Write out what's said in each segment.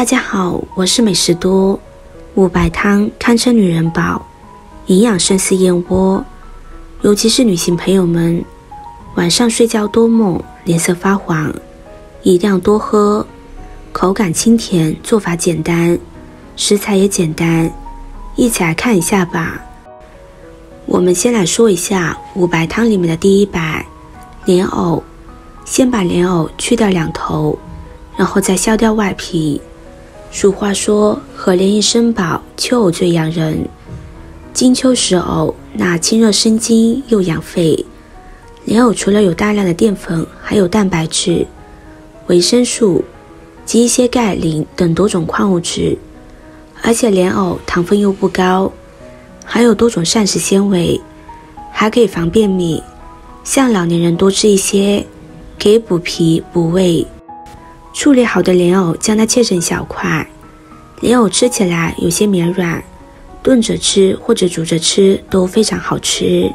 大家好，我是美食多。五白汤堪称女人宝，营养胜似燕窝，尤其是女性朋友们，晚上睡觉多梦，脸色发黄，一定要多喝。口感清甜，做法简单，食材也简单，一起来看一下吧。我们先来说一下五白汤里面的第一白，莲藕。先把莲藕去掉两头，然后再削掉外皮。俗话说，荷莲一生饱，秋藕最养人。金秋食藕，那清热生津又养肺。莲藕除了有大量的淀粉，还有蛋白质、维生素及一些钙、磷等多种矿物质，而且莲藕糖分又不高，还有多种膳食纤维，还可以防便秘。像老年人多吃一些，可以补脾补胃。处理好的莲藕将它切成小块，莲藕吃起来有些绵软，炖着吃或者煮着吃都非常好吃。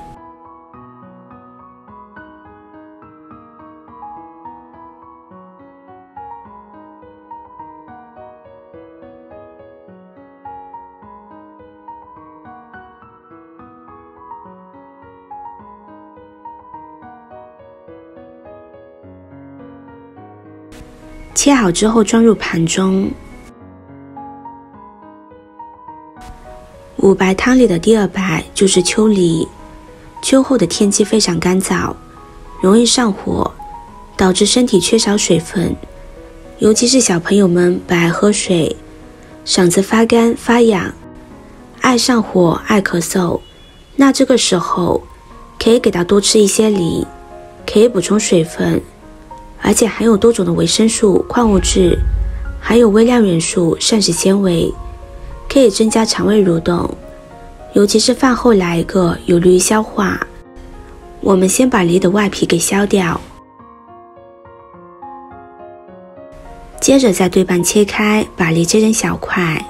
切好之后装入盘中。五白汤里的第二白就是秋梨。秋后的天气非常干燥，容易上火，导致身体缺少水分，尤其是小朋友们不爱喝水，嗓子发干发痒，爱上火爱咳嗽，那这个时候可以给他多吃一些梨，可以补充水分，而且含有多种的维生素、矿物质，还有微量元素、膳食纤维，可以增加肠胃蠕动，尤其是饭后来一个，有利于消化。我们先把梨的外皮给削掉，接着再对半切开，把梨切成小块。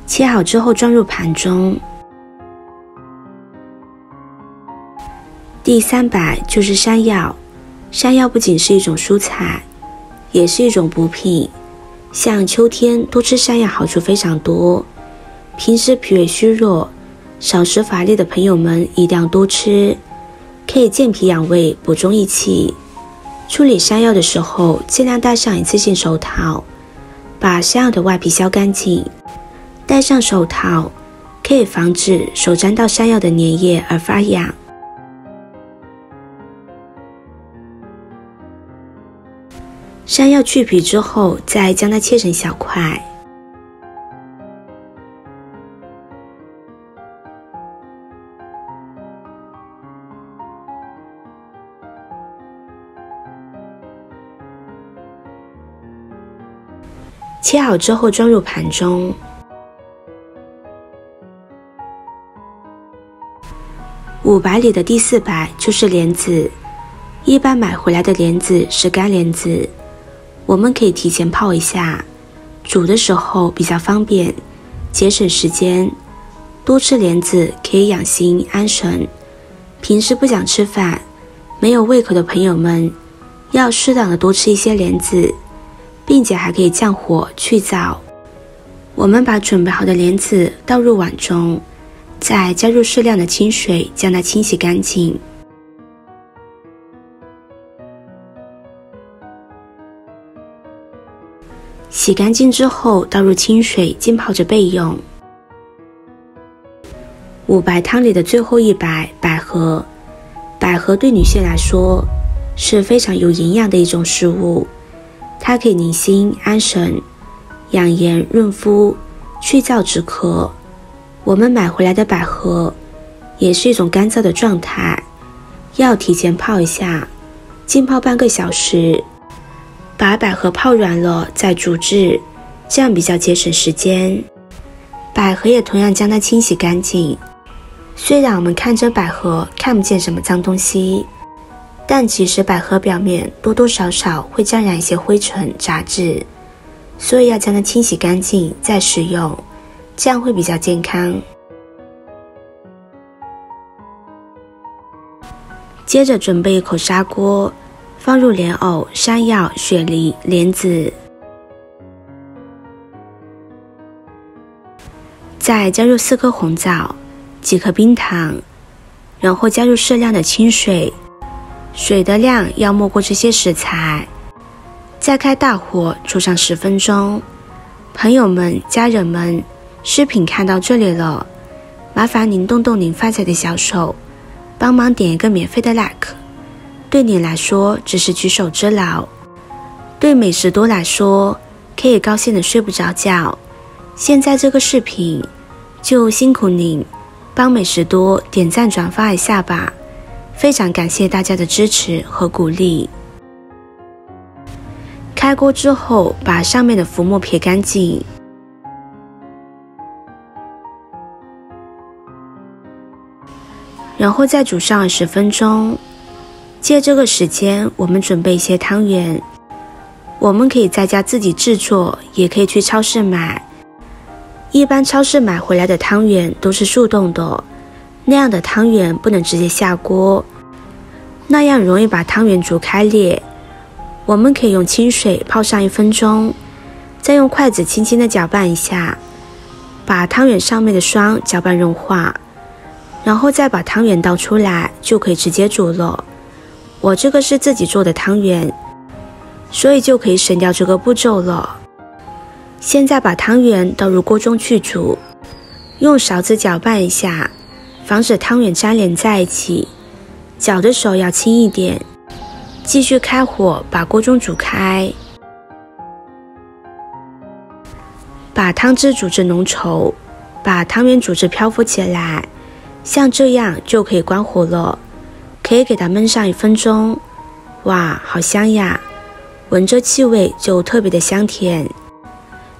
切好之后装入盘中。第三白就是山药。山药不仅是一种蔬菜，也是一种补品。像秋天多吃山药好处非常多，平时脾胃虚弱、少食乏力的朋友们一定要多吃，可以健脾养胃、补中益气。处理山药的时候，尽量戴上一次性手套，把山药的外皮削干净。戴上手套可以防止手沾到山药的粘液而发痒。山药去皮之后，再将它切成小块。切好之后装入盘中。五白里的第四白就是莲子。一般买回来的莲子是干莲子，我们可以提前泡一下，煮的时候比较方便，节省时间。多吃莲子可以养心安神，平时不想吃饭、没有胃口的朋友们，要适当的多吃一些莲子，并且还可以降火去燥。我们把准备好的莲子倒入碗中，再加入适量的清水，将它清洗干净。洗干净之后倒入清水浸泡着备用。五白汤里的最后一白，百合。百合对女性来说是非常有营养的一种食物，它可以宁心安神、养颜润肤、去燥止咳。我们买回来的百合也是一种干燥的状态，要提前泡一下，浸泡半个小时，把百合泡软了再煮制，这样比较节省时间。百合也同样将它清洗干净。虽然我们看着百合看不见什么脏东西，但其实百合表面多多少少会沾染一些灰尘杂质，所以要将它清洗干净再食用，这样会比较健康。接着准备一口砂锅，放入莲藕、山药、雪梨、莲子，再加入4颗红枣、几颗冰糖，然后加入适量的清水，水的量要没过这些食材，再开大火煮上10分钟。朋友们、家人们，视频看到这里了，麻烦您动动您发财的小手，帮忙点一个免费的 like， 对你来说只是举手之劳，对美食多来说可以高兴的睡不着觉。现在这个视频就辛苦您帮美食多点赞转发一下吧，非常感谢大家的支持和鼓励。开锅之后，把上面的浮沫撇干净，然后再煮上20分钟。借这个时间，我们准备一些汤圆，我们可以在家自己制作，也可以去超市买。一般超市买回来的汤圆都是速冻的，那样的汤圆不能直接下锅，那样容易把汤圆煮开裂。我们可以用清水泡上1分钟，再用筷子轻轻地搅拌一下，把汤圆上面的霜搅拌融化，然后再把汤圆倒出来，就可以直接煮了。我这个是自己做的汤圆，所以就可以省掉这个步骤了。现在把汤圆倒入锅中去煮，用勺子搅拌一下，防止汤圆粘连在一起，搅的手要轻一点。继续开火，把锅中煮开，把汤汁煮至浓稠，把汤圆煮至漂浮起来，像这样就可以关火了。可以给它焖上1分钟。哇，好香呀，闻着气味就特别的香甜，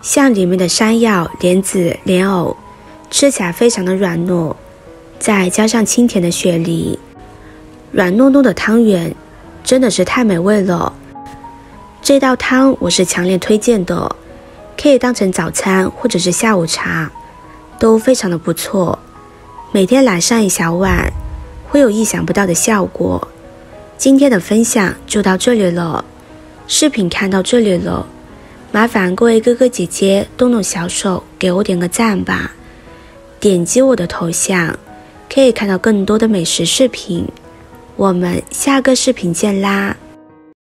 像里面的山药、莲子、莲藕，吃起来非常的软糯，再加上清甜的雪梨，软糯糯的汤圆真的是太美味了。这道汤我是强烈推荐的，可以当成早餐或者是下午茶，都非常的不错。每天来上1小碗，会有意想不到的效果。今天的分享就到这里了，视频看到这里了，麻烦各位哥哥姐姐动动小手给我点个赞吧，点击我的头像可以看到更多的美食视频。我们下个视频见啦！